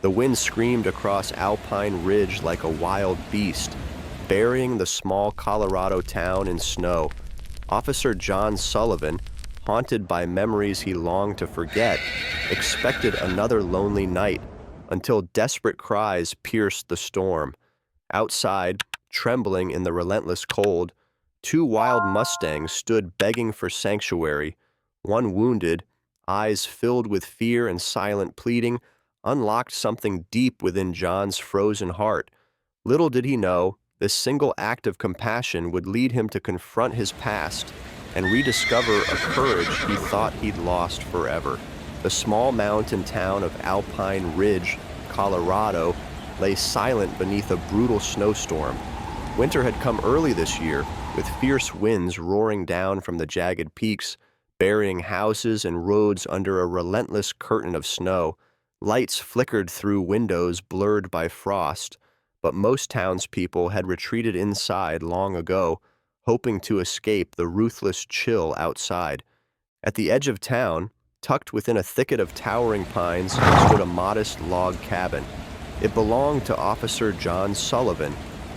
The wind screamed across Alpine Ridge like a wild beast, burying the small Colorado town in snow. Officer John Sullivan, haunted by memories he longed to forget, expected another lonely night until desperate cries pierced the storm. Outside, trembling in the relentless cold, two wild Mustangs stood begging for sanctuary, one wounded, eyes filled with fear and silent pleading, unlocked something deep within John's frozen heart. Little did he know, this single act of compassion would lead him to confront his past and rediscover a courage he thought he'd lost forever. The small mountain town of Alpine Ridge, Colorado, lay silent beneath a brutal snowstorm. Winter had come early this year, with fierce winds roaring down from the jagged peaks, burying houses and roads under a relentless curtain of snow. Lights flickered through windows blurred by frost, but most townspeople had retreated inside long ago, hoping to escape the ruthless chill outside. At the edge of town, tucked within a thicket of towering pines, stood a modest log cabin. It belonged to Officer John Sullivan,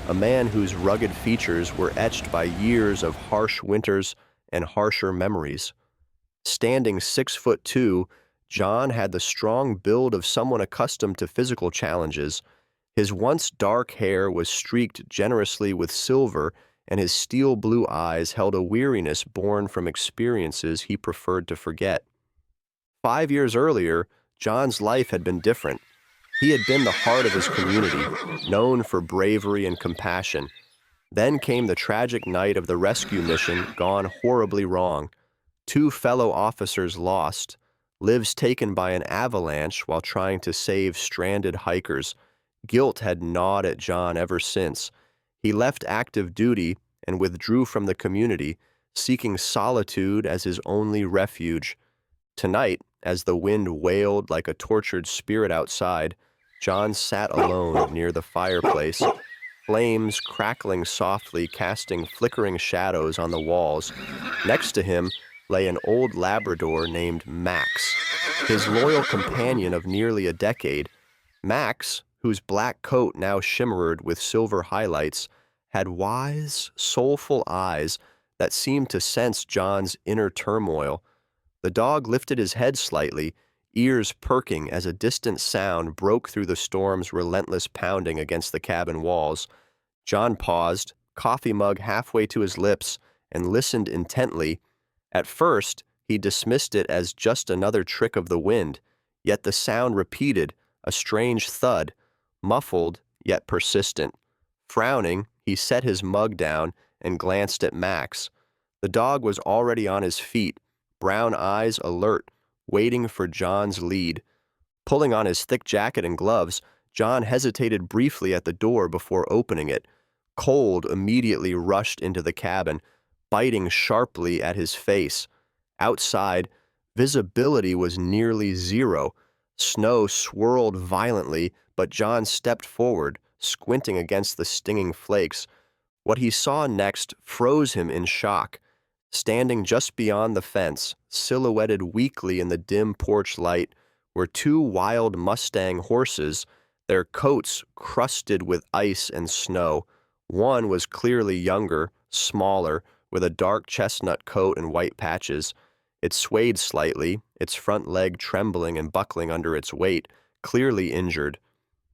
a man whose rugged features were etched by years of harsh winters and harsher memories. Standing 6'2", John had the strong build of someone accustomed to physical challenges. His once dark hair was streaked generously with silver, and his steel blue eyes held a weariness born from experiences he preferred to forget. 5 years earlier, John's life had been different. He had been the heart of his community, known for bravery and compassion. Then came the tragic night of the rescue mission gone horribly wrong. 2 fellow officers lost, lives taken by an avalanche while trying to save stranded hikers. Guilt had gnawed at John ever since. He left active duty and withdrew from the community, seeking solitude as his only refuge. Tonight, as the wind wailed like a tortured spirit outside, John sat alone near the fireplace, flames crackling softly, casting flickering shadows on the walls. Next to him lay an old Labrador named Max, his loyal companion of nearly a decade. Max, whose black coat now shimmered with silver highlights, had wise, soulful eyes that seemed to sense John's inner turmoil. The dog lifted his head slightly, ears perking as a distant sound broke through the storm's relentless pounding against the cabin walls. John paused, coffee mug halfway to his lips, and listened intently. At first, he dismissed it as just another trick of the wind, yet the sound repeated, a strange thud, muffled yet persistent. Frowning, he set his mug down and glanced at Max. The dog was already on his feet, brown eyes alert, waiting for John's lead. Pulling on his thick jacket and gloves, John hesitated briefly at the door before opening it. Cold immediately rushed into the cabin, biting sharply at his face. Outside, visibility was nearly zero. Snow swirled violently, but John stepped forward, squinting against the stinging flakes. What he saw next froze him in shock. Standing just beyond the fence, silhouetted weakly in the dim porch light, were 2 wild Mustang horses, their coats crusted with ice and snow. One was clearly younger, smaller, with a dark chestnut coat and white patches. It swayed slightly, its front leg trembling and buckling under its weight, clearly injured.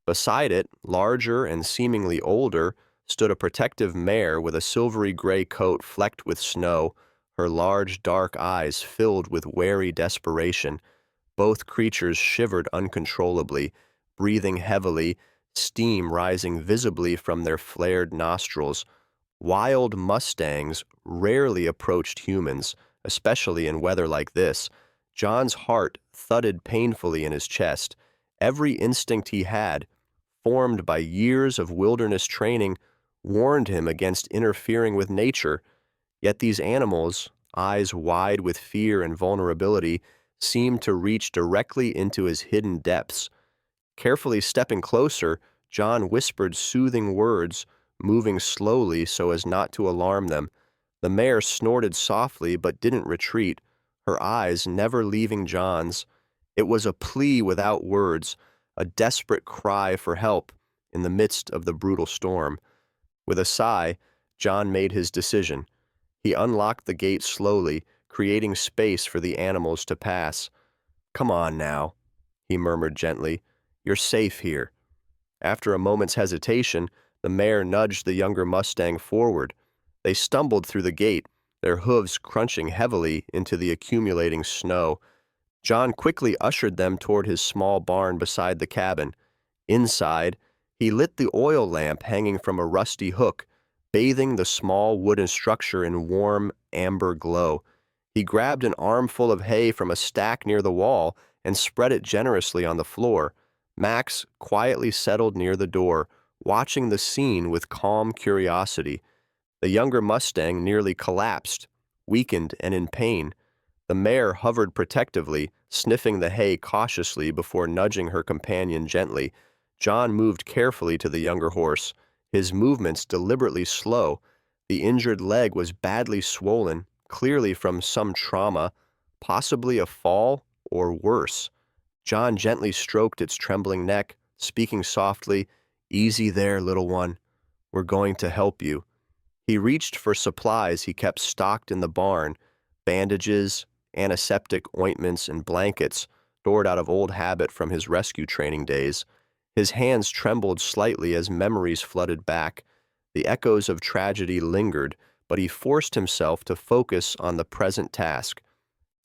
Beside it, larger and seemingly older, stood a protective mare with a silvery gray coat flecked with snow, her large dark eyes filled with wary desperation. Both creatures shivered uncontrollably, breathing heavily, steam rising visibly from their flared nostrils. Wild Mustangs rarely approached humans, especially in weather like this. John's heart thudded painfully in his chest. Every instinct he had, formed by years of wilderness training, warned him against interfering with nature. Yet these animals, eyes wide with fear and vulnerability, seemed to reach directly into his hidden depths. Carefully stepping closer, John whispered soothing words, moving slowly so as not to alarm them. The mare snorted softly but didn't retreat, her eyes never leaving John's. It was a plea without words, a desperate cry for help in the midst of the brutal storm. With a sigh, John made his decision. He unlocked the gate slowly, creating space for the animals to pass. "Come on now," he murmured gently. "You're safe here." After a moment's hesitation, the mare nudged the younger Mustang forward. They stumbled through the gate, their hooves crunching heavily into the accumulating snow. John quickly ushered them toward his small barn beside the cabin. Inside, he lit the oil lamp hanging from a rusty hook, bathing the small wooden structure in warm, amber glow. He grabbed an armful of hay from a stack near the wall and spread it generously on the floor. Max quietly settled near the door, watching the scene with calm curiosity. The younger Mustang nearly collapsed, weakened and in pain. The mare hovered protectively, sniffing the hay cautiously before nudging her companion gently. John moved carefully to the younger horse, his movements deliberately slow. The injured leg was badly swollen, clearly from some trauma, possibly a fall or worse. John gently stroked its trembling neck, speaking softly, "Easy there, little one. We're going to help you." He reached for supplies he kept stocked in the barn, bandages, antiseptic ointments, and blankets, stored out of old habit from his rescue training days. His hands trembled slightly as memories flooded back. The echoes of tragedy lingered, but he forced himself to focus on the present task.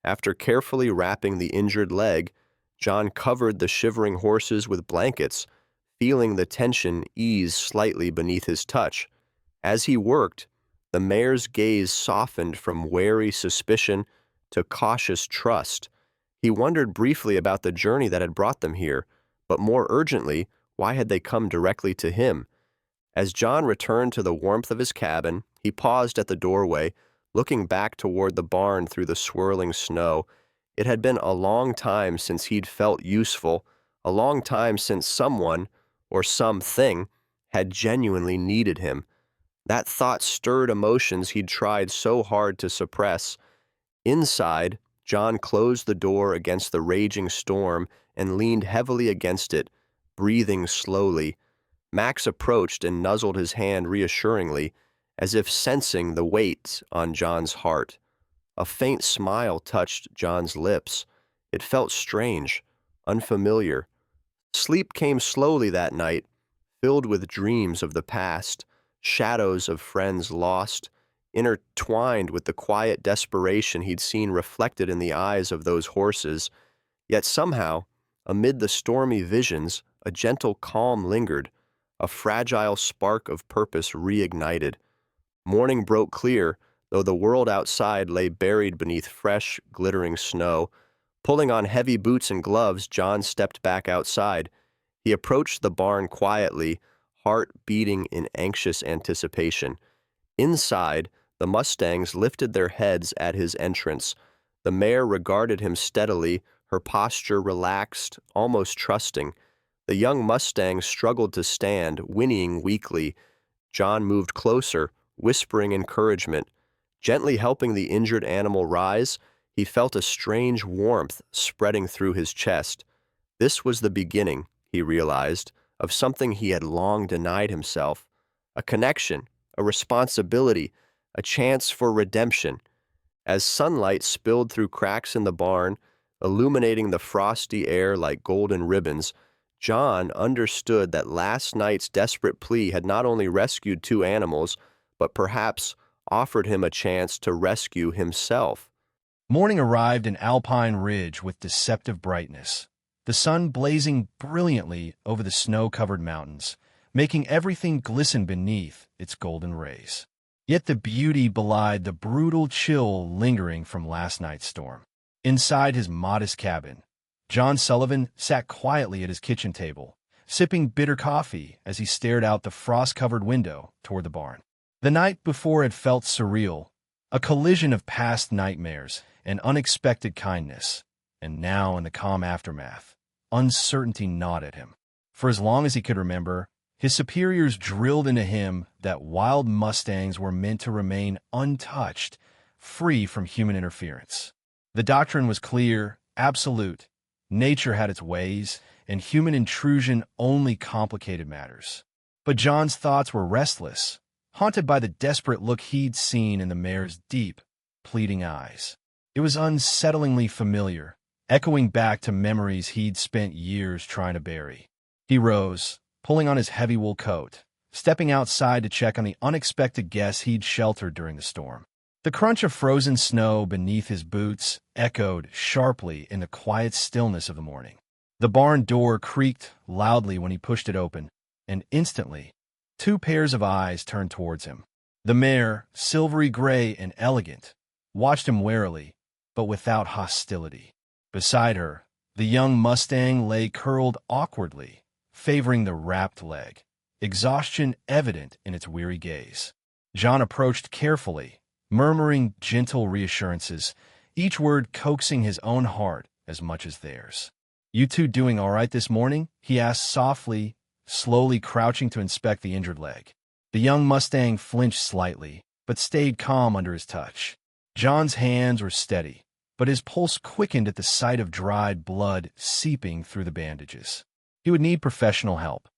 After carefully wrapping the injured leg, John covered the shivering horses with blankets, feeling the tension ease slightly beneath his touch. As he worked, the mare's gaze softened from wary suspicion to cautious trust. He wondered briefly about the journey that had brought them here, but more urgently, why had they come directly to him? As John returned to the warmth of his cabin, he paused at the doorway, looking back toward the barn through the swirling snow. It had been a long time since he'd felt useful, a long time since someone, or something, had genuinely needed him. That thought stirred emotions he'd tried so hard to suppress. Inside, John closed the door against the raging storm and leaned heavily against it, breathing slowly. Max approached and nuzzled his hand reassuringly, as if sensing the weight on John's heart. A faint smile touched John's lips. It felt strange, unfamiliar. Sleep came slowly that night, filled with dreams of the past, shadows of friends lost, intertwined with the quiet desperation he'd seen reflected in the eyes of those horses. Yet somehow, amid the stormy visions, a gentle calm lingered, a fragile spark of purpose reignited. Morning broke clear, though the world outside lay buried beneath fresh, glittering snow. Pulling on heavy boots and gloves, John stepped back outside. He approached the barn quietly, heart beating in anxious anticipation. Inside, the Mustangs lifted their heads at his entrance. The mare regarded him steadily, her posture relaxed, almost trusting. The young Mustang struggled to stand, whinnying weakly. John moved closer, whispering encouragement. Gently helping the injured animal rise, he felt a strange warmth spreading through his chest. This was the beginning, he realized, of something he had long denied himself. A connection, a responsibility, a chance for redemption. As sunlight spilled through cracks in the barn, illuminating the frosty air like golden ribbons, John understood that last night's desperate plea had not only rescued two animals, but perhaps offered him a chance to rescue himself. Morning arrived in Alpine Ridge with deceptive brightness, the sun blazing brilliantly over the snow-covered mountains, making everything glisten beneath its golden rays. Yet the beauty belied the brutal chill lingering from last night's storm. Inside his modest cabin, John Sullivan sat quietly at his kitchen table, sipping bitter coffee as he stared out the frost-covered window toward the barn. The night before had felt surreal, a collision of past nightmares and unexpected kindness, and now in the calm aftermath, uncertainty gnawed at him. For as long as he could remember, his superiors drilled into him that wild Mustangs were meant to remain untouched, free from human interference. The doctrine was clear, absolute. Nature had its ways, and human intrusion only complicated matters. But John's thoughts were restless, haunted by the desperate look he'd seen in the mare's deep, pleading eyes. It was unsettlingly familiar, echoing back to memories he'd spent years trying to bury. He rose, pulling on his heavy wool coat, stepping outside to check on the unexpected guests he'd sheltered during the storm. The crunch of frozen snow beneath his boots echoed sharply in the quiet stillness of the morning. The barn door creaked loudly when he pushed it open, and instantly, two pairs of eyes turned towards him. The mare, silvery gray and elegant, watched him warily, but without hostility. Beside her, the young Mustang lay curled awkwardly, favoring the wrapped leg, exhaustion evident in its weary gaze. John approached carefully, murmuring gentle reassurances, each word coaxing his own heart as much as theirs. "You two doing all right this morning?" he asked softly, slowly crouching to inspect the injured leg. The young Mustang flinched slightly, but stayed calm under his touch. John's hands were steady, but his pulse quickened at the sight of dried blood seeping through the bandages. He would need professional help.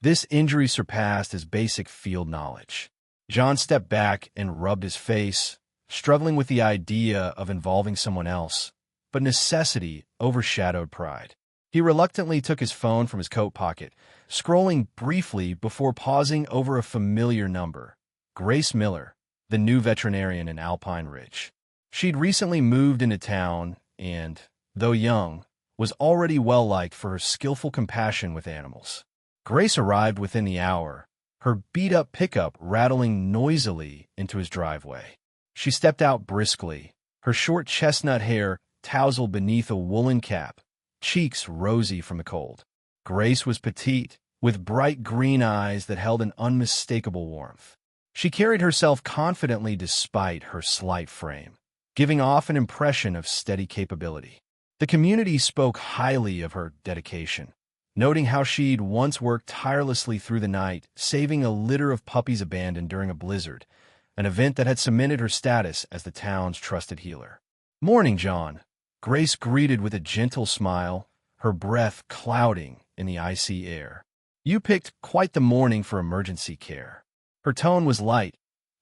This injury surpassed his basic field knowledge. John stepped back and rubbed his face, struggling with the idea of involving someone else, but necessity overshadowed pride. He reluctantly took his phone from his coat pocket, scrolling briefly before pausing over a familiar number. Grace Miller, the new veterinarian in Alpine Ridge. She'd recently moved into town and, though young, was already well-liked for her skillful compassion with animals. Grace arrived within the hour, her beat-up pickup rattling noisily into his driveway. She stepped out briskly, her short chestnut hair tousled beneath a woolen cap, cheeks rosy from the cold. Grace was petite, with bright green eyes that held an unmistakable warmth. She carried herself confidently despite her slight frame, giving off an impression of steady capability. The community spoke highly of her dedication, noting how she'd once worked tirelessly through the night, saving a litter of puppies abandoned during a blizzard, an event that had cemented her status as the town's trusted healer. "Morning, John," Grace greeted with a gentle smile, her breath clouding in the icy air. "You picked quite the morning for emergency care." Her tone was light,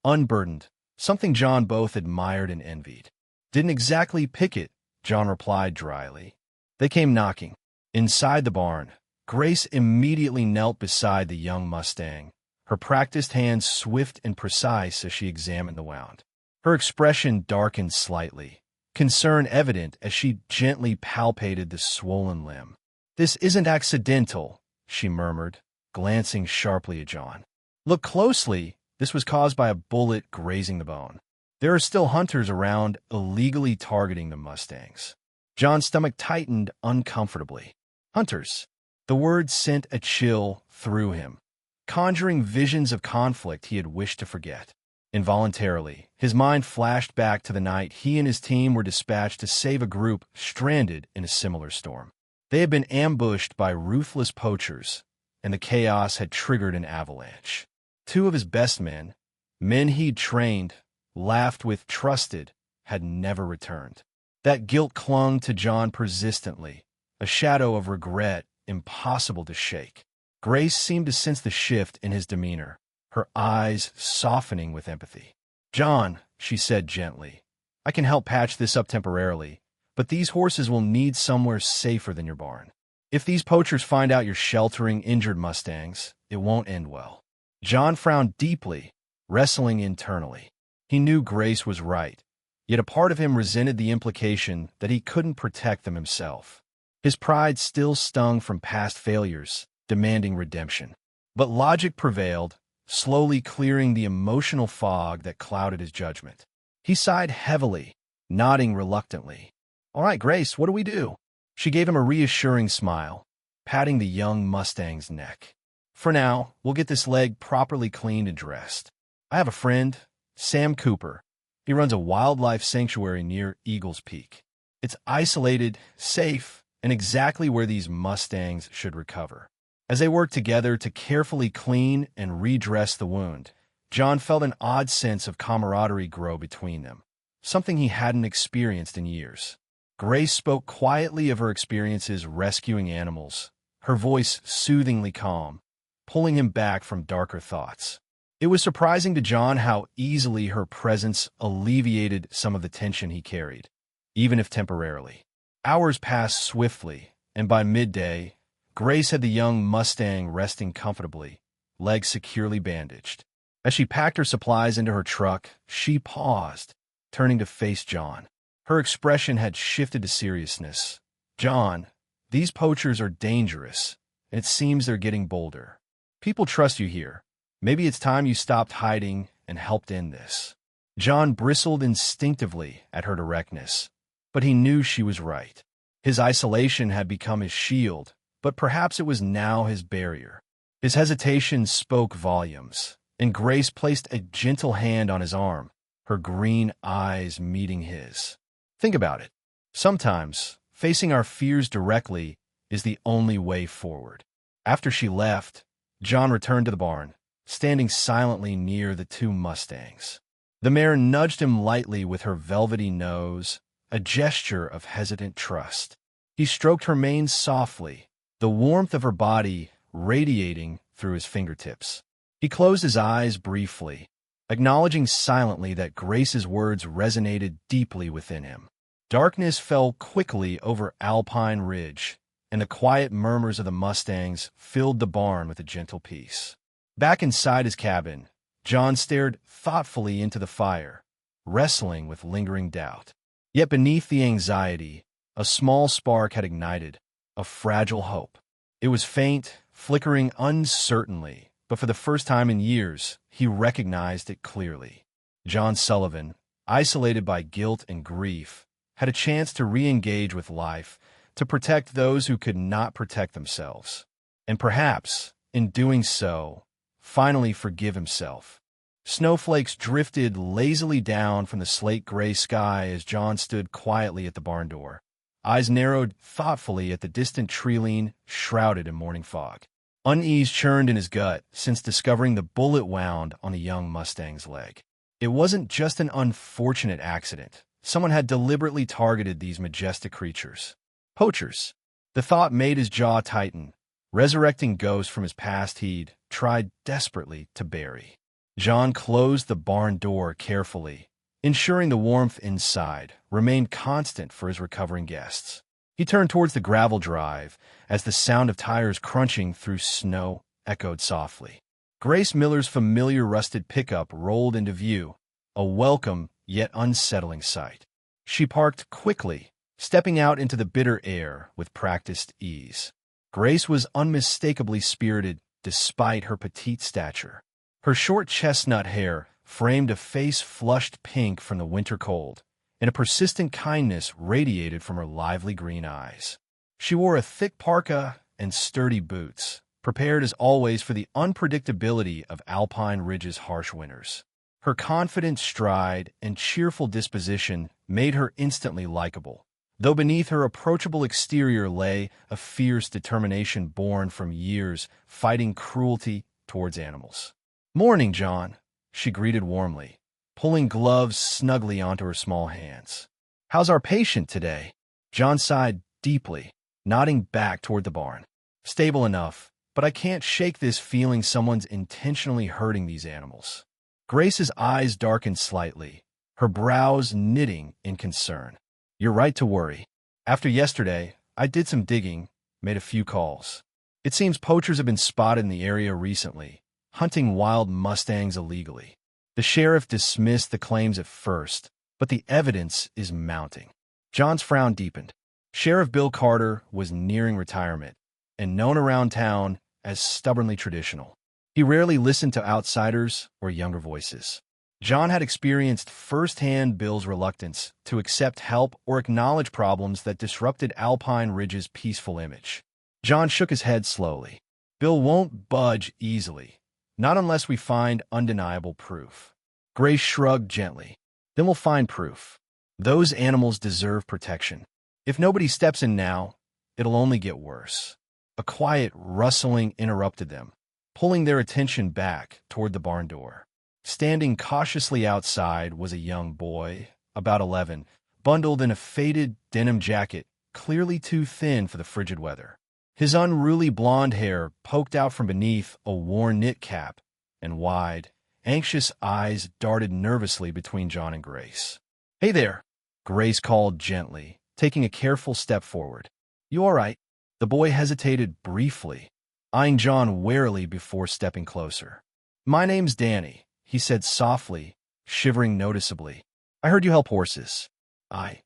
unburdened, something John both admired and envied. "Didn't exactly pick it," John replied dryly. They came knocking. Inside the barn, Grace immediately knelt beside the young Mustang, her practiced hands swift and precise as she examined the wound. Her expression darkened slightly, concern evident as she gently palpated the swollen limb. "This isn't accidental," she murmured, glancing sharply at John. "Look closely. This was caused by a bullet grazing the bone. There are still hunters around illegally targeting the Mustangs." John's stomach tightened uncomfortably. Hunters. The word sent a chill through him, conjuring visions of conflict he had wished to forget. Involuntarily, his mind flashed back to the night he and his team were dispatched to save a group stranded in a similar storm. They had been ambushed by ruthless poachers, and the chaos had triggered an avalanche. Two of his best men, men he'd trained, laughed with, trusted, had never returned. That guilt clung to John persistently, a shadow of regret impossible to shake. Grace seemed to sense the shift in his demeanor, her eyes softening with empathy. "John," she said gently, "I can help patch this up temporarily, but these horses will need somewhere safer than your barn. If these poachers find out you're sheltering injured Mustangs, it won't end well." John frowned deeply, wrestling internally. He knew Grace was right, yet a part of him resented the implication that he couldn't protect them himself. His pride still stung from past failures, demanding redemption. But logic prevailed, slowly clearing the emotional fog that clouded his judgment. He sighed heavily, nodding reluctantly. "All right, Grace, what do we do?" She gave him a reassuring smile, patting the young Mustang's neck. "For now, we'll get this leg properly cleaned and dressed. I have a friend, Sam Cooper. He runs a wildlife sanctuary near Eagles Peak. It's isolated, safe, and exactly where these Mustangs should recover." As they worked together to carefully clean and redress the wound, John felt an odd sense of camaraderie grow between them, something he hadn't experienced in years. Grace spoke quietly of her experiences rescuing animals, her voice soothingly calm, pulling him back from darker thoughts. It was surprising to John how easily her presence alleviated some of the tension he carried, even if temporarily. Hours passed swiftly, and by midday, Grace had the young Mustang resting comfortably, legs securely bandaged. As she packed her supplies into her truck, she paused, turning to face John. Her expression had shifted to seriousness. "John, these poachers are dangerous, and it seems they're getting bolder. People trust you here. Maybe it's time you stopped hiding and helped end this." John bristled instinctively at her directness, but he knew she was right. His isolation had become his shield, but perhaps it was now his barrier. His hesitation spoke volumes, and Grace placed a gentle hand on his arm, her green eyes meeting his. "Think about it. Sometimes, facing our fears directly is the only way forward." After she left, John returned to the barn, standing silently near the two Mustangs. The mare nudged him lightly with her velvety nose, a gesture of hesitant trust. He stroked her mane softly, the warmth of her body radiating through his fingertips. He closed his eyes briefly, acknowledging silently that Grace's words resonated deeply within him. Darkness fell quickly over Alpine Ridge, and the quiet murmurs of the Mustangs filled the barn with a gentle peace. Back inside his cabin, John stared thoughtfully into the fire, wrestling with lingering doubt. Yet beneath the anxiety, a small spark had ignited, a fragile hope. It was faint, flickering uncertainly, but for the first time in years, he recognized it clearly. John Sullivan, isolated by guilt and grief, had a chance to re-engage with life, to protect those who could not protect themselves. And perhaps, in doing so, finally forgive himself. Snowflakes drifted lazily down from the slate-gray sky as John stood quietly at the barn door, eyes narrowed thoughtfully at the distant tree-line shrouded in morning fog. Unease churned in his gut since discovering the bullet wound on a young Mustang's leg. It wasn't just an unfortunate accident. Someone had deliberately targeted these majestic creatures. Poachers. The thought made his jaw tighten, resurrecting ghosts from his past he'd tried desperately to bury. John closed the barn door carefully, ensuring the warmth inside remained constant for his recovering guests. He turned towards the gravel drive as the sound of tires crunching through snow echoed softly. Grace Miller's familiar rusted pickup rolled into view, a welcome yet unsettling sight. She parked quickly, stepping out into the bitter air with practiced ease. Grace was unmistakably spirited despite her petite stature. Her short chestnut hair framed a face flushed pink from the winter cold, and a persistent kindness radiated from her lively green eyes. She wore a thick parka and sturdy boots, prepared as always for the unpredictability of Alpine Ridge's harsh winters. Her confident stride and cheerful disposition made her instantly likable, though beneath her approachable exterior lay a fierce determination born from years fighting cruelty towards animals. "Morning, John," she greeted warmly, pulling gloves snugly onto her small hands. "How's our patient today?" John sighed deeply, nodding back toward the barn. "Stable enough, but I can't shake this feeling someone's intentionally hurting these animals." Grace's eyes darkened slightly, her brows knitting in concern. "You're right to worry. After yesterday, I did some digging, made a few calls. It seems poachers have been spotted in the area recently, hunting wild Mustangs illegally. The sheriff dismissed the claims at first, but the evidence is mounting." John's frown deepened. Sheriff Bill Carter was nearing retirement, and known around town as stubbornly traditional. He rarely listened to outsiders or younger voices. John had experienced firsthand Bill's reluctance to accept help or acknowledge problems that disrupted Alpine Ridge's peaceful image. John shook his head slowly. "Bill won't budge easily. Not unless we find undeniable proof." Grace shrugged gently. "Then we'll find proof. Those animals deserve protection. If nobody steps in now, it'll only get worse." A quiet rustling interrupted them, pulling their attention back toward the barn door. Standing cautiously outside was a young boy, about 11, bundled in a faded denim jacket, clearly too thin for the frigid weather. His unruly blonde hair poked out from beneath a worn knit cap, and wide, anxious eyes darted nervously between John and Grace. "Hey there," Grace called gently, taking a careful step forward. "You all right?" The boy hesitated briefly, eyeing John warily before stepping closer. "My name's Danny," he said softly, shivering noticeably. "I heard you help horses. I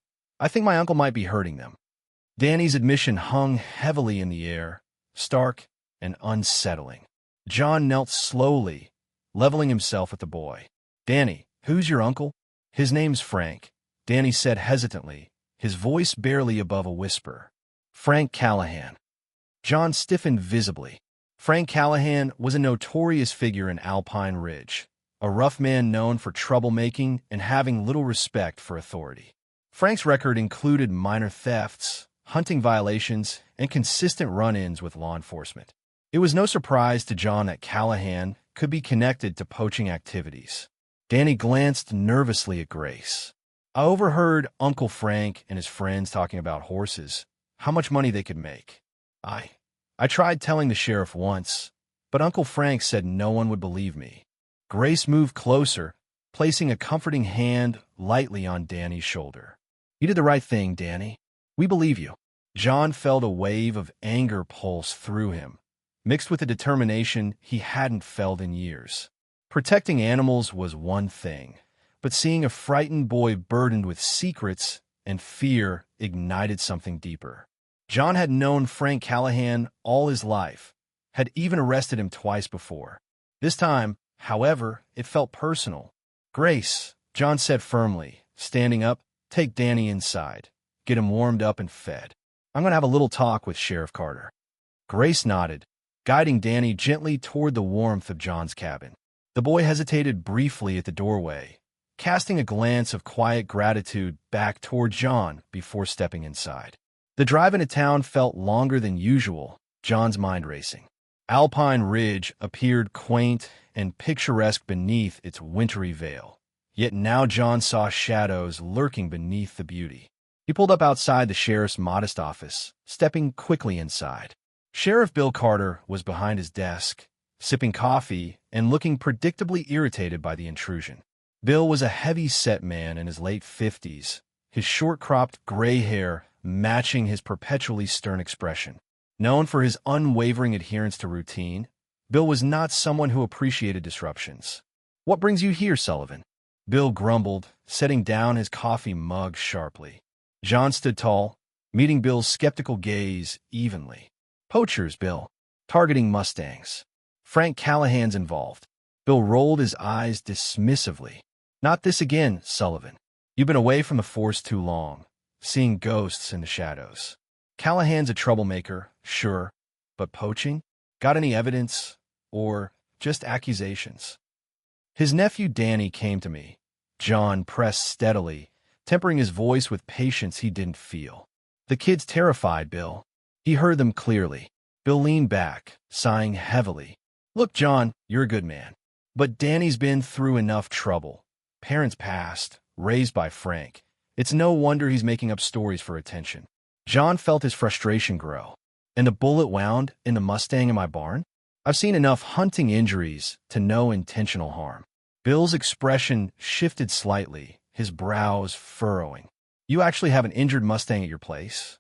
think my uncle might be hurting them." Danny's admission hung heavily in the air, stark and unsettling. John knelt slowly, leveling himself at the boy. "Danny, who's your uncle?" "His name's Frank," Danny said hesitantly, his voice barely above a whisper. "Frank Callahan." John stiffened visibly. Frank Callahan was a notorious figure in Alpine Ridge, a rough man known for troublemaking and having little respect for authority. Frank's record included minor thefts, hunting violations, and consistent run-ins with law enforcement. It was no surprise to John that Callahan could be connected to poaching activities. Danny glanced nervously at Grace. "I overheard Uncle Frank and his friends talking about horses, how much money they could make. I tried telling the sheriff once, but Uncle Frank said no one would believe me." Grace moved closer, placing a comforting hand lightly on Danny's shoulder. "You did the right thing, Danny. We believe you." John felt a wave of anger pulse through him, mixed with a determination he hadn't felt in years. Protecting animals was one thing, but seeing a frightened boy burdened with secrets and fear ignited something deeper. John had known Frank Callahan all his life, had even arrested him twice before. This time, however, it felt personal. "Grace," John said firmly, standing up, "take Danny inside. Get him warmed up and fed. I'm going to have a little talk with Sheriff Carter." Grace nodded, guiding Danny gently toward the warmth of John's cabin. The boy hesitated briefly at the doorway, casting a glance of quiet gratitude back toward John before stepping inside. The drive into town felt longer than usual, John's mind racing. Alpine Ridge appeared quaint and picturesque beneath its wintry veil. Yet now John saw shadows lurking beneath the beauty. He pulled up outside the sheriff's modest office, stepping quickly inside. Sheriff Bill Carter was behind his desk, sipping coffee and looking predictably irritated by the intrusion. Bill was a heavy-set man in his late 50s, his short-cropped gray hair matching his perpetually stern expression. Known for his unwavering adherence to routine, Bill was not someone who appreciated disruptions. "What brings you here, Sullivan?" Bill grumbled, setting down his coffee mug sharply. John stood tall, meeting Bill's skeptical gaze evenly. "Poachers, Bill. Targeting Mustangs. Frank Callahan's involved." Bill rolled his eyes dismissively. "Not this again, Sullivan. You've been away from the force too long, seeing ghosts in the shadows. Callahan's a troublemaker, sure, but poaching? Got any evidence? Or just accusations?" His nephew Danny came to me. John pressed steadily, tempering his voice with patience he didn't feel. "The kid's terrified, Bill." He heard them clearly. Bill leaned back, sighing heavily. "Look, John, you're a good man. But Danny's been through enough trouble. Parents passed, raised by Frank. It's no wonder he's making up stories for attention." John felt his frustration grow. "And the bullet wound in the Mustang in my barn? I've seen enough hunting injuries to know intentional harm." Bill's expression shifted slightly, his brows furrowing. "You actually have an injured Mustang at your place?"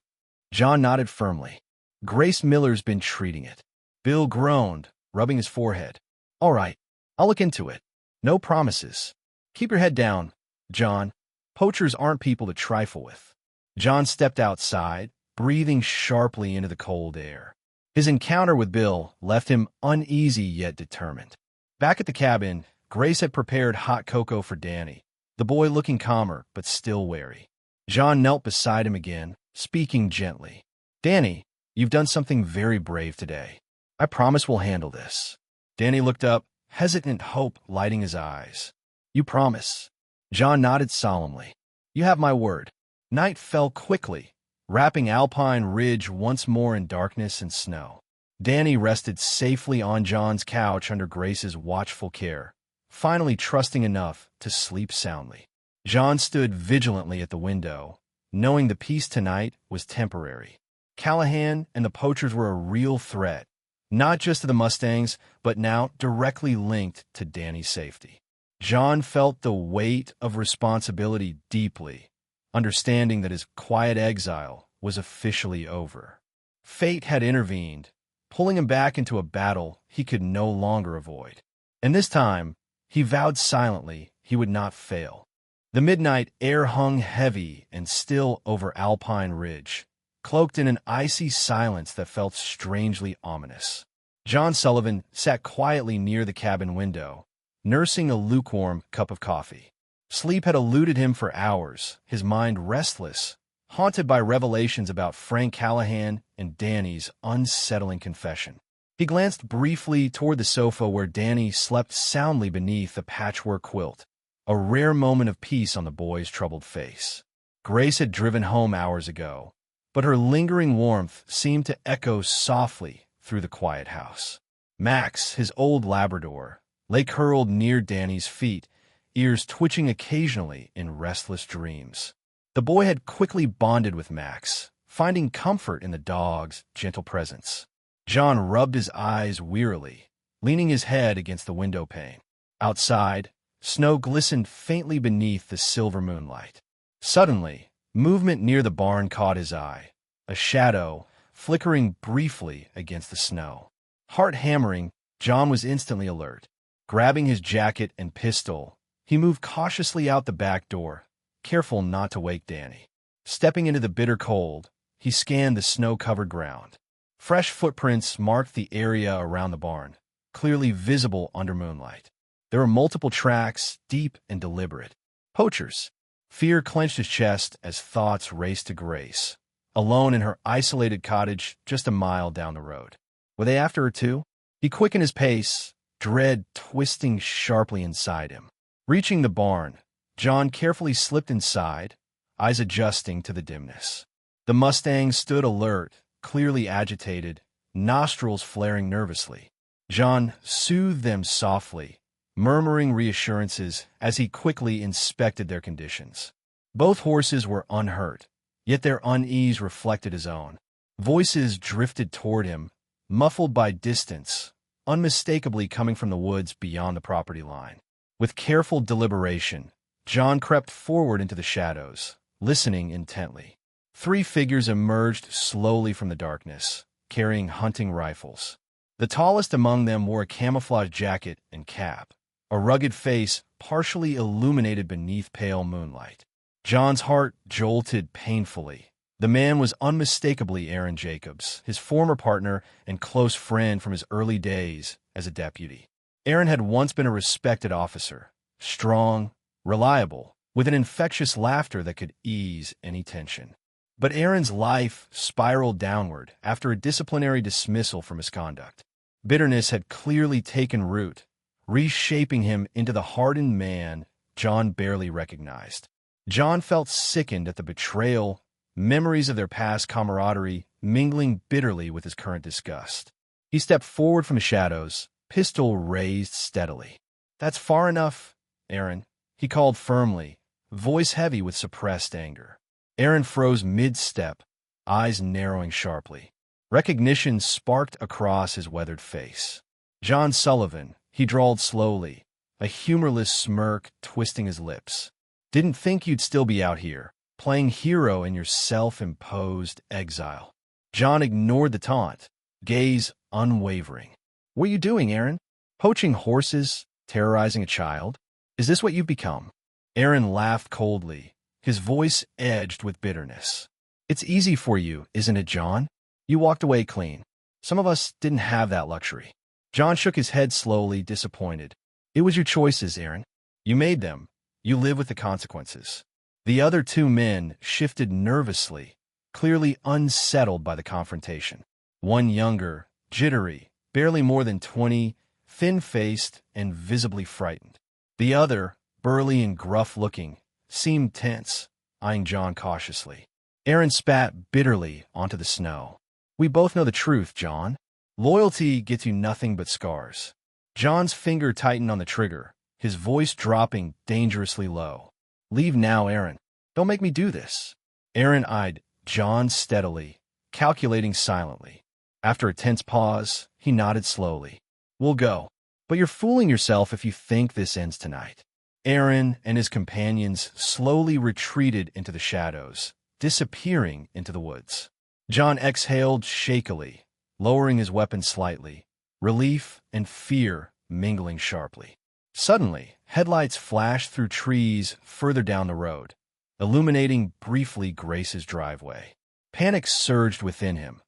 John nodded firmly. "Grace Miller's been treating it." Bill groaned, rubbing his forehead. "All right, I'll look into it. No promises. Keep your head down, John. Poachers aren't people to trifle with." John stepped outside, breathing sharply into the cold air. His encounter with Bill left him uneasy yet determined. Back at the cabin, Grace had prepared hot cocoa for Danny, the boy looking calmer but still wary. John knelt beside him again, speaking gently. "Danny, you've done something very brave today. I promise we'll handle this." Danny looked up, hesitant hope lighting his eyes. "You promise?" John nodded solemnly. "You have my word." Night fell quickly, wrapping Alpine Ridge once more in darkness and snow. Danny rested safely on John's couch under Grace's watchful care, finally trusting enough to sleep soundly. John stood vigilantly at the window, knowing the peace tonight was temporary. Callahan and the Poachers were a real threat, not just to the Mustangs, but now directly linked to Danny's safety. John felt the weight of responsibility deeply, understanding that his quiet exile was officially over. Fate had intervened, pulling him back into a battle he could no longer avoid. And this time, he vowed silently he would not fail. The midnight air hung heavy and still over Alpine Ridge, cloaked in an icy silence that felt strangely ominous. John Sullivan sat quietly near the cabin window, nursing a lukewarm cup of coffee. Sleep had eluded him for hours, his mind restless, haunted by revelations about Frank Callahan and Danny's unsettling confession. He glanced briefly toward the sofa where Danny slept soundly beneath a patchwork quilt, a rare moment of peace on the boy's troubled face. Grace had driven home hours ago, but her lingering warmth seemed to echo softly through the quiet house. Max, his old Labrador, lay curled near Danny's feet, ears twitching occasionally in restless dreams. The boy had quickly bonded with Max, finding comfort in the dog's gentle presence. John rubbed his eyes wearily, leaning his head against the window pane. Outside, snow glistened faintly beneath the silver moonlight. Suddenly, movement near the barn caught his eye, a shadow flickering briefly against the snow. Heart hammering, John was instantly alert. Grabbing his jacket and pistol, he moved cautiously out the back door, careful not to wake Danny. Stepping into the bitter cold, he scanned the snow-covered ground. Fresh footprints marked the area around the barn, clearly visible under moonlight. There were multiple tracks, deep and deliberate. Poachers. Fear clenched his chest as thoughts raced to Grace, alone in her isolated cottage just a mile down the road. Were they after her too? He quickened his pace, dread twisting sharply inside him. Reaching the barn, John carefully slipped inside, eyes adjusting to the dimness. The Mustang stood alert, clearly agitated, nostrils flaring nervously. John soothed them softly, murmuring reassurances as he quickly inspected their conditions. Both horses were unhurt, yet their unease reflected his own. Voices drifted toward him, muffled by distance, unmistakably coming from the woods beyond the property line. With careful deliberation, John crept forward into the shadows, listening intently. 3 figures emerged slowly from the darkness, carrying hunting rifles. The tallest among them wore a camouflage jacket and cap, a rugged face partially illuminated beneath pale moonlight. John's heart jolted painfully. The man was unmistakably Aaron Jacobs, his former partner and close friend from his early days as a deputy. Aaron had once been a respected officer, strong, reliable, with an infectious laughter that could ease any tension. But Aaron's life spiraled downward after a disciplinary dismissal for misconduct. Bitterness had clearly taken root, reshaping him into the hardened man John barely recognized. John felt sickened at the betrayal, memories of their past camaraderie mingling bitterly with his current disgust. He stepped forward from the shadows, pistol raised steadily. "That's far enough, Aaron," he called firmly, voice heavy with suppressed anger. Aaron froze mid-step, eyes narrowing sharply. Recognition sparked across his weathered face. "John Sullivan," he drawled slowly, a humorless smirk twisting his lips. "Didn't think you'd still be out here, playing hero in your self-imposed exile." John ignored the taunt, gaze unwavering. "What are you doing, Aaron? Poaching horses, terrorizing a child? Is this what you've become?" Aaron laughed coldly, his voice edged with bitterness. "It's easy for you, isn't it, John? You walked away clean. Some of us didn't have that luxury." John shook his head slowly, disappointed. "It was your choices, Aaron. You made them. You live with the consequences." The other 2 men shifted nervously, clearly unsettled by the confrontation. One younger, jittery, barely more than 20, thin-faced and visibly frightened. The other, burly and gruff-looking, seemed tense, eyeing John cautiously. Aaron spat bitterly onto the snow. "We both know the truth, John. Loyalty gets you nothing but scars." John's finger tightened on the trigger, his voice dropping dangerously low. "Leave now, Aaron. Don't make me do this." Aaron eyed John steadily, calculating silently. After a tense pause, he nodded slowly. "We'll go. But you're fooling yourself if you think this ends tonight." Aaron and his companions slowly retreated into the shadows, disappearing into the woods. John exhaled shakily, lowering his weapon slightly, relief and fear mingling sharply. Suddenly, headlights flashed through trees further down the road, illuminating briefly Grace's driveway. Panic surged within him.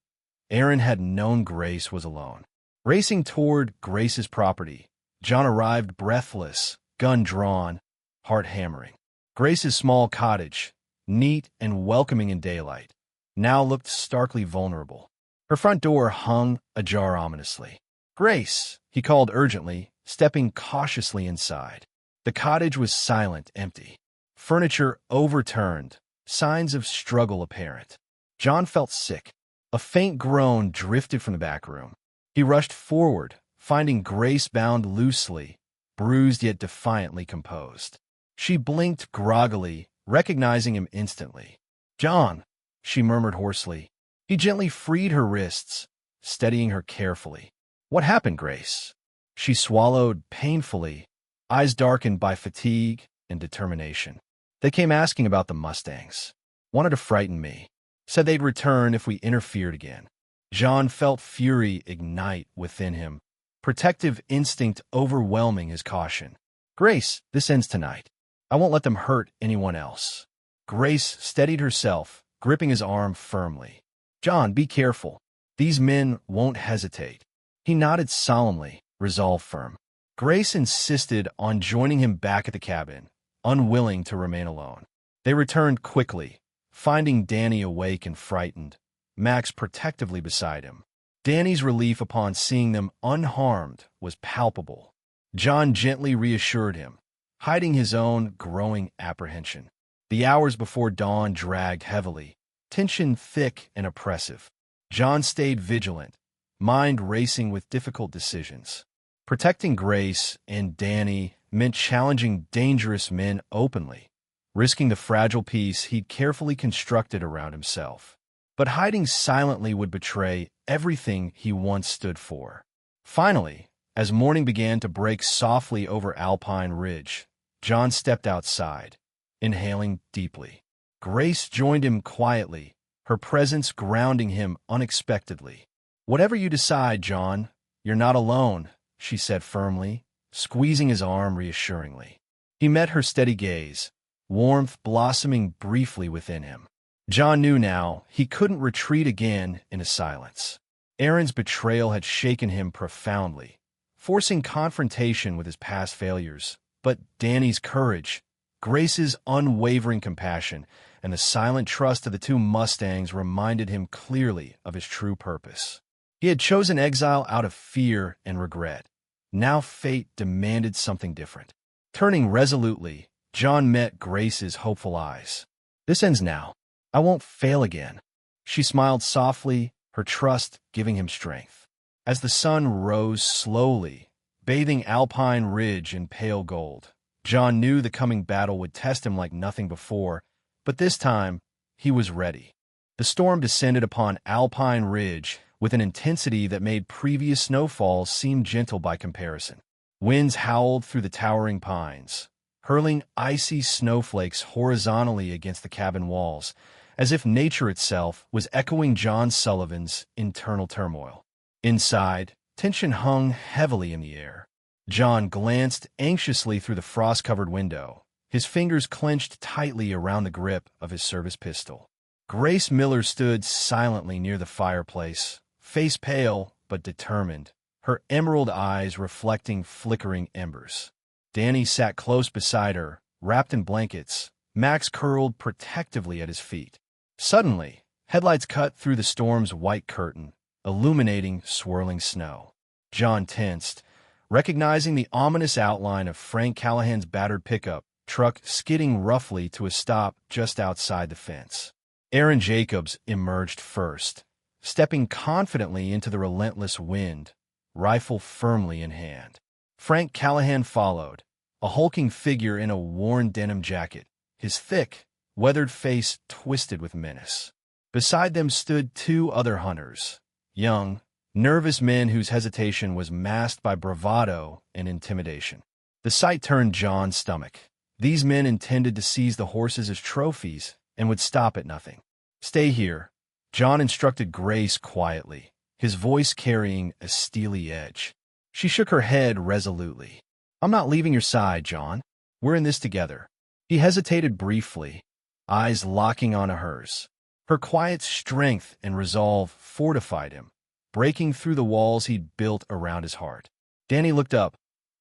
Aaron had known Grace was alone. Racing toward Grace's property, John arrived breathless, gun drawn, heart hammering. Grace's small cottage, neat and welcoming in daylight, now looked starkly vulnerable. Her front door hung ajar ominously. "Grace," he called urgently, stepping cautiously inside. The cottage was silent, empty. Furniture overturned, signs of struggle apparent. John felt sick. A faint groan drifted from the back room. He rushed forward, finding Grace bound loosely, bruised yet defiantly composed. She blinked groggily, recognizing him instantly. "John," she murmured hoarsely. He gently freed her wrists, steadying her carefully. "What happened, Grace?" She swallowed painfully, eyes darkened by fatigue and determination. "They came asking about the Mustangs. Wanted to frighten me. Said they'd return if we interfered again." John felt fury ignite within him, protective instinct overwhelming his caution. "Grace, this ends tonight. I won't let them hurt anyone else." Grace steadied herself, gripping his arm firmly. "John, be careful. These men won't hesitate." He nodded solemnly, resolve firm. Grace insisted on joining him back at the cabin, unwilling to remain alone. They returned quickly, finding Danny awake and frightened, Max protectively beside him. Danny's relief upon seeing them unharmed was palpable. John gently reassured him, hiding his own growing apprehension. The hours before dawn dragged heavily, tension thick and oppressive. John stayed vigilant, mind racing with difficult decisions. Protecting Grace and Danny meant challenging dangerous men openly, risking the fragile peace he'd carefully constructed around himself. But hiding silently would betray everything he once stood for. Finally, as morning began to break softly over Alpine Ridge, John stepped outside, inhaling deeply. Grace joined him quietly, her presence grounding him unexpectedly. "Whatever you decide, John, you're not alone," she said firmly, squeezing his arm reassuringly. He met her steady gaze, warmth blossoming briefly within him. John knew now he couldn't retreat again into silence. Aaron's betrayal had shaken him profoundly, forcing confrontation with his past failures. But Danny's courage, Grace's unwavering compassion, and the silent trust of the two Mustangs reminded him clearly of his true purpose. He had chosen exile out of fear and regret. Now fate demanded something different. Turning resolutely, John met Grace's hopeful eyes. "This ends now. I won't fail again." She smiled softly, her trust giving him strength. As the sun rose slowly, bathing Alpine Ridge in pale gold, John knew the coming battle would test him like nothing before, but this time he was ready. The storm descended upon Alpine Ridge with an intensity that made previous snowfalls seem gentle by comparison. Winds howled through the towering pines, hurling icy snowflakes horizontally against the cabin walls, as if nature itself was echoing John Sullivan's internal turmoil. Inside, tension hung heavily in the air. John glanced anxiously through the frost-covered window, his fingers clenched tightly around the grip of his service pistol. Grace Miller stood silently near the fireplace, face pale but determined, her emerald eyes reflecting flickering embers. Danny sat close beside her, wrapped in blankets, Max curled protectively at his feet. Suddenly, headlights cut through the storm's white curtain, illuminating swirling snow. John tensed, recognizing the ominous outline of Frank Callahan's battered pickup truck skidding roughly to a stop just outside the fence. Aaron Jacobs emerged first, stepping confidently into the relentless wind, rifle firmly in hand. Frank Callahan followed, a hulking figure in a worn denim jacket, his thick, weathered face twisted with menace. Beside them stood two other hunters, young, nervous men whose hesitation was masked by bravado and intimidation. The sight turned John's stomach. These men intended to seize the horses as trophies and would stop at nothing. "Stay here," John instructed Grace quietly, his voice carrying a steely edge. She shook her head resolutely. "I'm not leaving your side, John. We're in this together." He hesitated briefly, eyes locking onto hers. Her quiet strength and resolve fortified him, breaking through the walls he'd built around his heart. Danny looked up,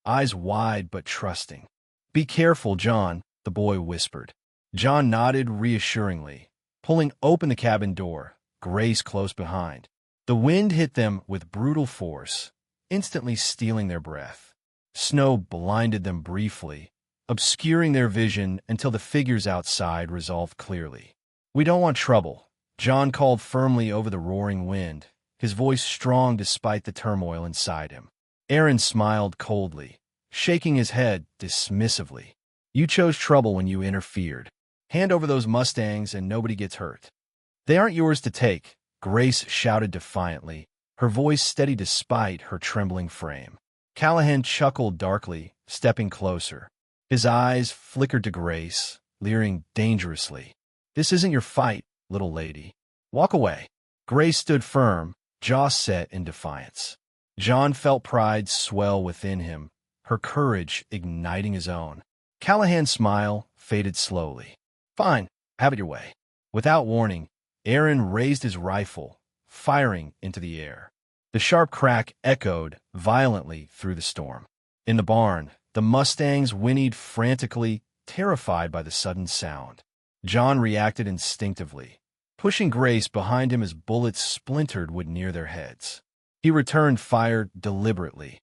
eyes wide but trusting. "Be careful, John," the boy whispered. John nodded reassuringly, pulling open the cabin door, Grace close behind. The wind hit them with brutal force, instantly stealing their breath. Snow blinded them briefly, obscuring their vision until the figures outside resolved clearly. "We don't want trouble," John called firmly over the roaring wind, his voice strong despite the turmoil inside him. Aaron smiled coldly, shaking his head dismissively. "You chose trouble when you interfered. Hand over those Mustangs and nobody gets hurt." "They aren't yours to take," Grace shouted defiantly, her voice steady despite her trembling frame. Callahan chuckled darkly, stepping closer. His eyes flickered to Grace, leering dangerously. "This isn't your fight, little lady. Walk away." Grace stood firm, jaw set in defiance. John felt pride swell within him, her courage igniting his own. Callahan's smile faded slowly. "Fine, have it your way." Without warning, Aaron raised his rifle, firing into the air. The sharp crack echoed violently through the storm. In the barn, the Mustangs whinnied frantically, terrified by the sudden sound. John reacted instinctively, pushing Grace behind him as bullets splintered would near their heads. He returned fire deliberately,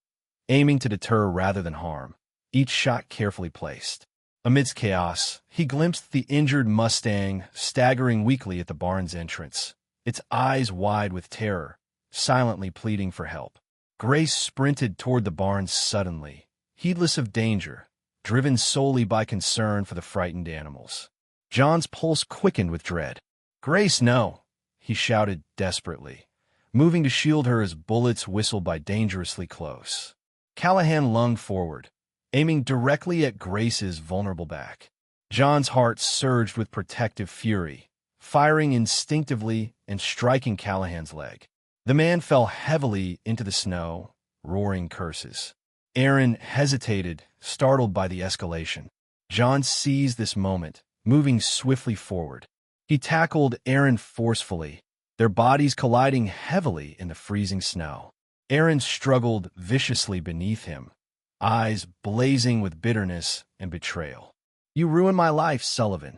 aiming to deter rather than harm, each shot carefully placed. Amidst chaos, he glimpsed the injured Mustang staggering weakly at the barn's entrance, its eyes wide with terror, silently pleading for help. Grace sprinted toward the barn suddenly, heedless of danger, driven solely by concern for the frightened animals. John's pulse quickened with dread. "Grace, no!" he shouted desperately, moving to shield her as bullets whistled by dangerously close. Callahan lunged forward, aiming directly at Grace's vulnerable back. John's heart surged with protective fury, firing instinctively and striking Callahan's leg. The man fell heavily into the snow, roaring curses. Aaron hesitated, startled by the escalation. John seized this moment, moving swiftly forward. He tackled Aaron forcefully, their bodies colliding heavily in the freezing snow. Aaron struggled viciously beneath him, eyes blazing with bitterness and betrayal. "You ruined my life, Sullivan."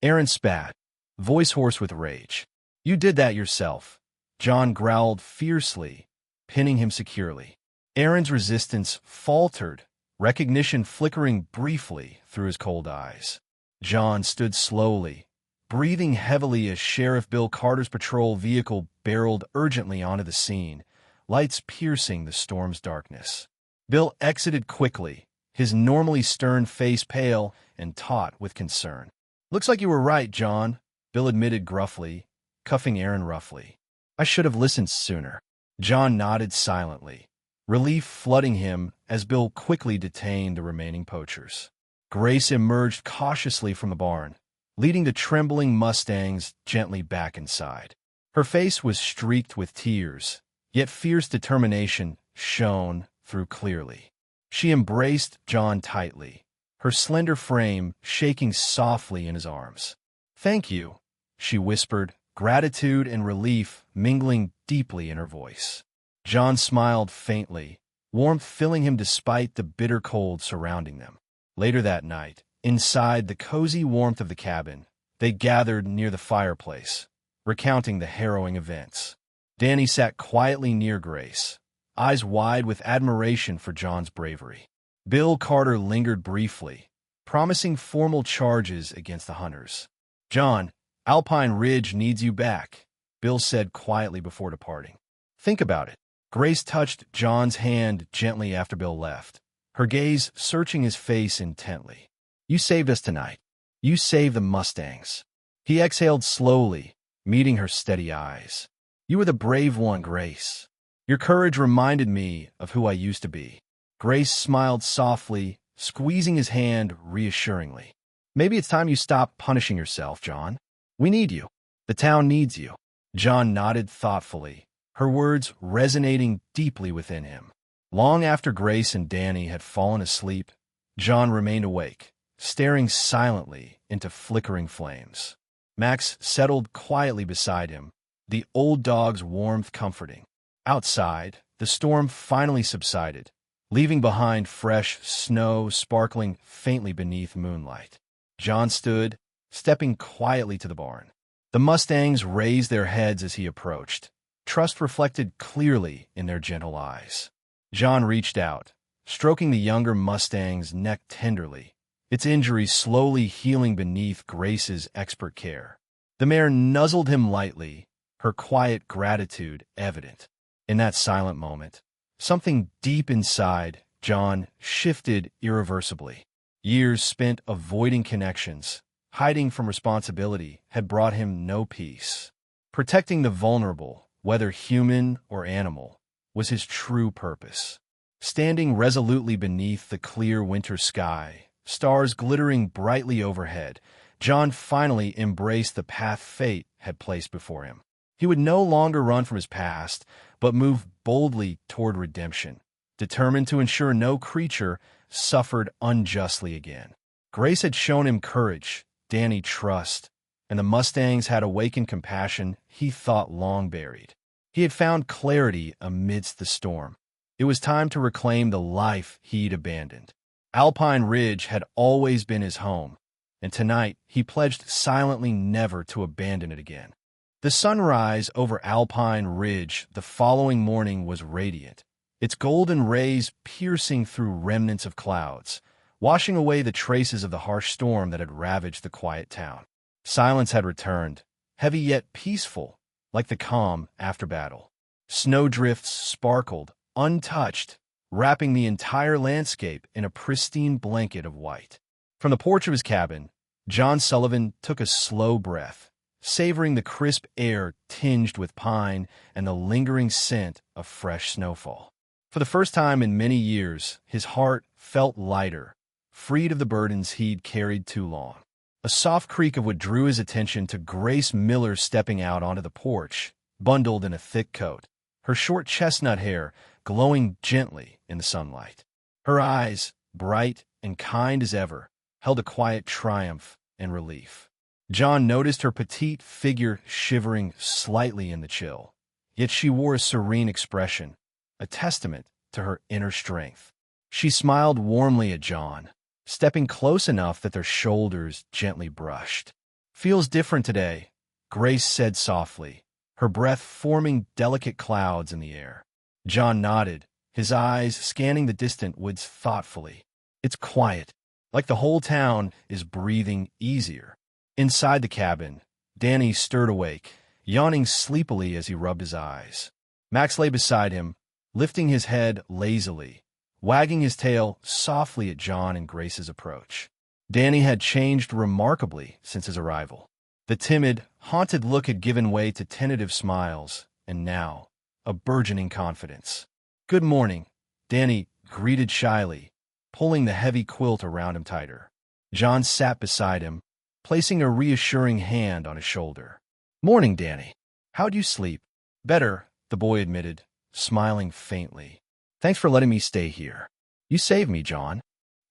Aaron spat, voice hoarse with rage. "You did that yourself." John growled fiercely, pinning him securely. Aaron's resistance faltered, recognition flickering briefly through his cold eyes. John stood slowly, breathing heavily as Sheriff Bill Carter's patrol vehicle barreled urgently onto the scene, lights piercing the storm's darkness. Bill exited quickly, his normally stern face pale and taut with concern. "Looks like you were right, John," Bill admitted gruffly, cuffing Aaron roughly. "I should have listened sooner." John nodded silently, relief flooding him as Bill quickly detained the remaining poachers. Grace emerged cautiously from the barn, leading the trembling Mustangs gently back inside. Her face was streaked with tears, yet fierce determination shone through clearly. She embraced John tightly, her slender frame shaking softly in his arms. "Thank you," she whispered, gratitude and relief mingling deeply in her voice. John smiled faintly, warmth filling him despite the bitter cold surrounding them. Later that night, inside the cozy warmth of the cabin, they gathered near the fireplace, recounting the harrowing events. Danny sat quietly near Grace, eyes wide with admiration for John's bravery. Bill Carter lingered briefly, promising formal charges against the hunters. "John, Alpine Ridge needs you back," Bill said quietly before departing. "Think about it." Grace touched John's hand gently after Bill left, her gaze searching his face intently. "You saved us tonight. You saved the Mustangs." He exhaled slowly, meeting her steady eyes. "You were the brave one, Grace. Your courage reminded me of who I used to be." Grace smiled softly, squeezing his hand reassuringly. "Maybe it's time you stopped punishing yourself, John. We need you. The town needs you." John nodded thoughtfully, her words resonating deeply within him. Long after Grace and Danny had fallen asleep, John remained awake, staring silently into flickering flames. Max settled quietly beside him, the old dog's warmth comforting. Outside, the storm finally subsided, leaving behind fresh snow sparkling faintly beneath moonlight. John stood, stepping quietly to the barn. The Mustangs raised their heads as he approached, trust reflected clearly in their gentle eyes. John reached out, stroking the younger Mustang's neck tenderly, its injury slowly healing beneath Grace's expert care. The mare nuzzled him lightly, her quiet gratitude evident. In that silent moment, something deep inside John shifted irreversibly. Years spent avoiding connections, hiding from responsibility, had brought him no peace. Protecting the vulnerable, whether human or animal, was his true purpose. Standing resolutely beneath the clear winter sky, stars glittering brightly overhead, John finally embraced the path fate had placed before him. He would no longer run from his past, but move boldly toward redemption, determined to ensure no creature suffered unjustly again. Grace had shown him courage, Danny trust, and the Mustangs had awakened compassion he thought long buried. He had found clarity amidst the storm. It was time to reclaim the life he'd abandoned. Alpine Ridge had always been his home, and tonight he pledged silently never to abandon it again. The sunrise over Alpine Ridge the following morning was radiant, its golden rays piercing through remnants of clouds, washing away the traces of the harsh storm that had ravaged the quiet town. Silence had returned, heavy yet peaceful, like the calm after battle. Snowdrifts sparkled, untouched, wrapping the entire landscape in a pristine blanket of white. From the porch of his cabin, John Sullivan took a slow breath, savoring the crisp air tinged with pine and the lingering scent of fresh snowfall. For the first time in many years, his heart felt lighter, freed of the burdens he'd carried too long. A soft creak of wood drew his attention to Grace Miller stepping out onto the porch, bundled in a thick coat, her short chestnut hair glowing gently in the sunlight. Her eyes, bright and kind as ever, held a quiet triumph and relief. John noticed her petite figure shivering slightly in the chill, yet she wore a serene expression, a testament to her inner strength. She smiled warmly at John, stepping close enough that their shoulders gently brushed. "Feels different today," Grace said softly, her breath forming delicate clouds in the air. John nodded, his eyes scanning the distant woods thoughtfully. "It's quiet, like the whole town is breathing easier." Inside the cabin, Danny stirred awake, yawning sleepily as he rubbed his eyes. Max lay beside him, lifting his head lazily, wagging his tail softly at John and Grace's approach. Danny had changed remarkably since his arrival. The timid, haunted look had given way to tentative smiles, and now, a burgeoning confidence. "Good morning," Danny greeted shyly, pulling the heavy quilt around him tighter. John sat beside him, placing a reassuring hand on his shoulder. "Morning, Danny. How'd you sleep?" "Better," the boy admitted, smiling faintly. "Thanks for letting me stay here. You saved me, John."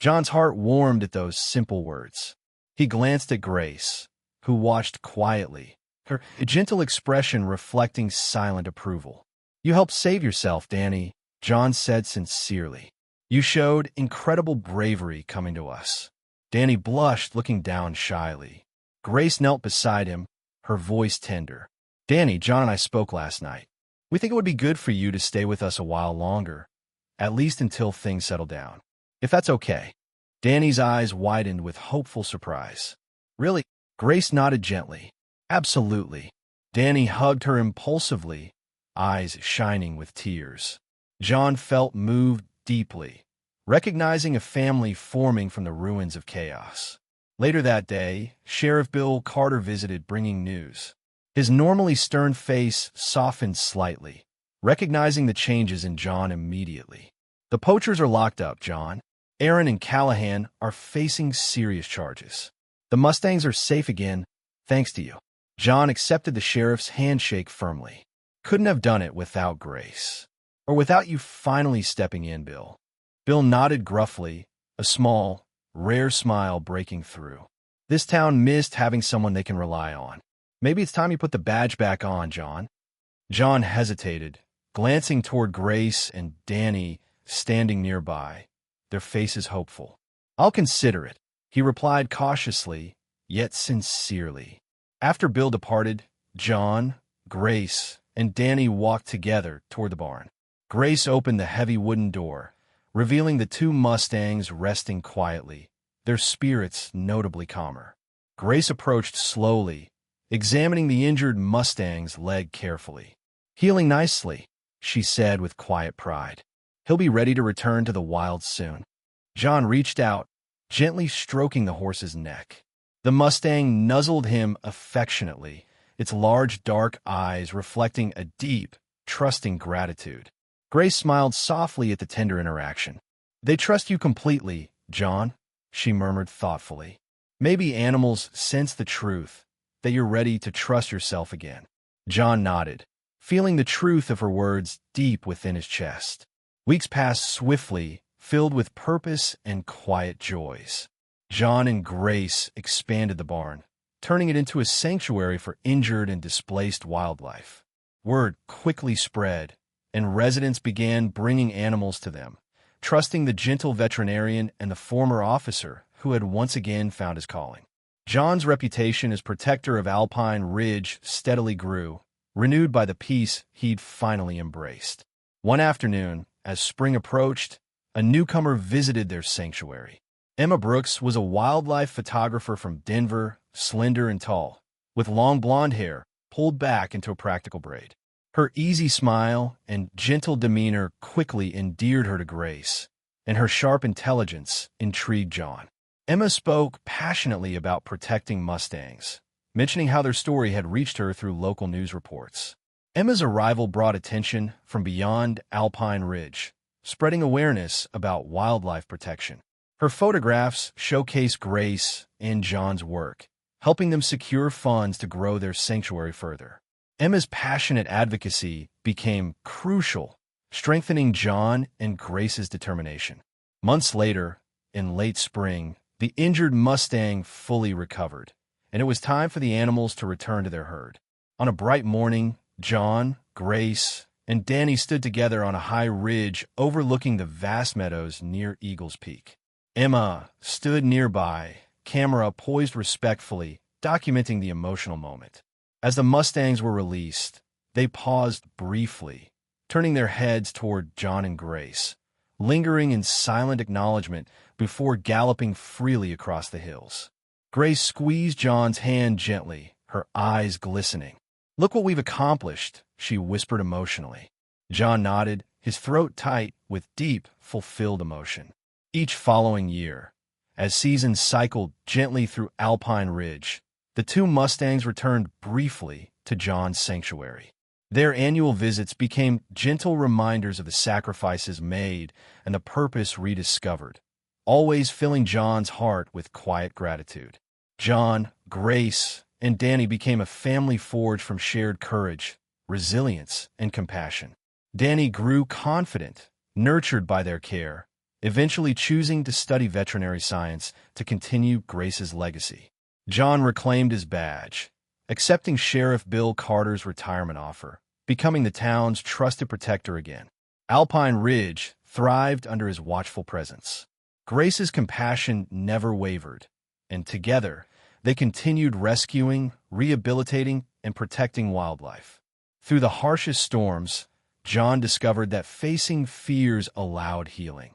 John's heart warmed at those simple words. He glanced at Grace, who watched quietly, her gentle expression reflecting silent approval. "You helped save yourself, Danny," John said sincerely. "You showed incredible bravery coming to us." Danny blushed, looking down shyly. Grace knelt beside him, her voice tender. "Danny, John and I spoke last night. We think it would be good for you to stay with us a while longer, at least until things settle down. If that's okay." Danny's eyes widened with hopeful surprise. "Really?" Grace nodded gently. "Absolutely." Danny hugged her impulsively, eyes shining with tears. John felt moved deeply, recognizing a family forming from the ruins of chaos. Later that day, Sheriff Bill Carter visited, bringing news. His normally stern face softened slightly, recognizing the changes in John immediately. "The Poachers are locked up, John. Aaron and Callahan are facing serious charges. The Mustangs are safe again, thanks to you." John accepted the sheriff's handshake firmly. "Couldn't have done it without Grace. Or without you finally stepping in, Bill." Bill nodded gruffly, a small, rare smile breaking through. "This town missed having someone they can rely on. Maybe it's time you put the badge back on, John." John hesitated, glancing toward Grace and Danny standing nearby, their faces hopeful. "I'll consider it," he replied cautiously, yet sincerely. After Bill departed, John, Grace, and Danny walked together toward the barn. Grace opened the heavy wooden door, revealing the two Mustangs resting quietly, their spirits notably calmer. Grace approached slowly, examining the injured Mustang's leg carefully. "Healing nicely," she said with quiet pride. "He'll be ready to return to the wild soon." John reached out, gently stroking the horse's neck. The Mustang nuzzled him affectionately, its large dark eyes reflecting a deep, trusting gratitude. Grace smiled softly at the tender interaction. "They trust you completely, John," she murmured thoughtfully. "Maybe animals sense the truth, that you're ready to trust yourself again." John nodded, feeling the truth of her words deep within his chest. Weeks passed swiftly, filled with purpose and quiet joys. John and Grace expanded the barn, turning it into a sanctuary for injured and displaced wildlife. Word quickly spread, and residents began bringing animals to them, trusting the gentle veterinarian and the former officer who had once again found his calling. John's reputation as protector of Alpine Ridge steadily grew, renewed by the peace he'd finally embraced. One afternoon, as spring approached, a newcomer visited their sanctuary. Emma Brooks was a wildlife photographer from Denver, slender and tall, with long blonde hair pulled back into a practical braid. Her easy smile and gentle demeanor quickly endeared her to Grace, and her sharp intelligence intrigued John. Emma spoke passionately about protecting Mustangs, mentioning how their story had reached her through local news reports. Emma's arrival brought attention from beyond Alpine Ridge, spreading awareness about wildlife protection. Her photographs showcased Grace and John's work, helping them secure funds to grow their sanctuary further. Emma's passionate advocacy became crucial, strengthening John and Grace's determination. Months later, in late spring, the injured Mustang fully recovered, and it was time for the animals to return to their herd. On a bright morning, John, Grace, and Danny stood together on a high ridge overlooking the vast meadows near Eagles Peak. Emma stood nearby, camera poised respectfully, documenting the emotional moment. As the Mustangs were released, they paused briefly, turning their heads toward John and Grace, lingering in silent acknowledgement before galloping freely across the hills. Grace squeezed John's hand gently, her eyes glistening. "Look what we've accomplished," she whispered emotionally. John nodded, his throat tight with deep, fulfilled emotion. Each following year, as seasons cycled gently through Alpine Ridge, the two Mustangs returned briefly to John's sanctuary. Their annual visits became gentle reminders of the sacrifices made and the purpose rediscovered, always filling John's heart with quiet gratitude. John, Grace, and Danny became a family forged from shared courage, resilience, and compassion. Danny grew confident, nurtured by their care, eventually choosing to study veterinary science to continue Grace's legacy. John reclaimed his badge, accepting Sheriff Bill Carter's retirement offer, becoming the town's trusted protector again. Alpine Ridge thrived under his watchful presence. Grace's compassion never wavered, and together they continued rescuing, rehabilitating, and protecting wildlife. Through the harshest storms, John discovered that facing fears allowed healing.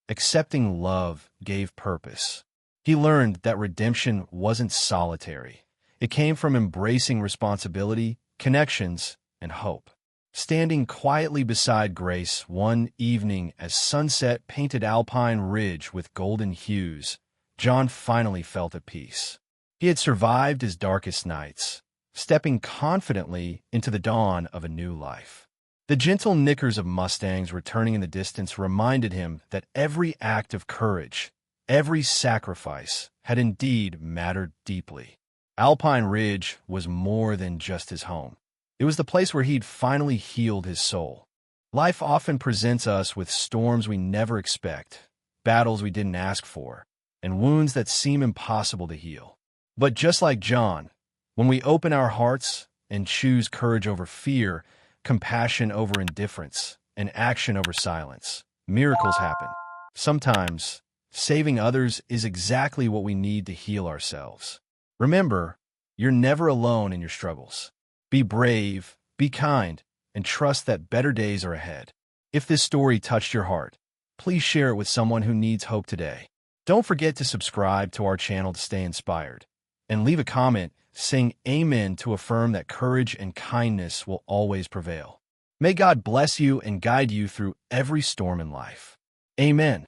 Accepting love gave purpose. He learned that redemption wasn't solitary. It came from embracing responsibility, connections, and hope. Standing quietly beside Grace one evening as sunset painted Alpine Ridge with golden hues, John finally felt at peace. He had survived his darkest nights, stepping confidently into the dawn of a new life. The gentle nickers of Mustangs returning in the distance reminded him that every act of courage, every sacrifice, had indeed mattered deeply. Alpine Ridge was more than just his home. It was the place where he'd finally healed his soul. Life often presents us with storms we never expect, battles we didn't ask for, and wounds that seem impossible to heal. But just like John, when we open our hearts and choose courage over fear, compassion over indifference, and action over silence, miracles happen. Sometimes, saving others is exactly what we need to heal ourselves. Remember, you're never alone in your struggles. Be brave, be kind, and trust that better days are ahead. If this story touched your heart, please share it with someone who needs hope today. Don't forget to subscribe to our channel to stay inspired, and leave a comment saying amen to affirm that courage and kindness will always prevail. May God bless you and guide you through every storm in life. Amen.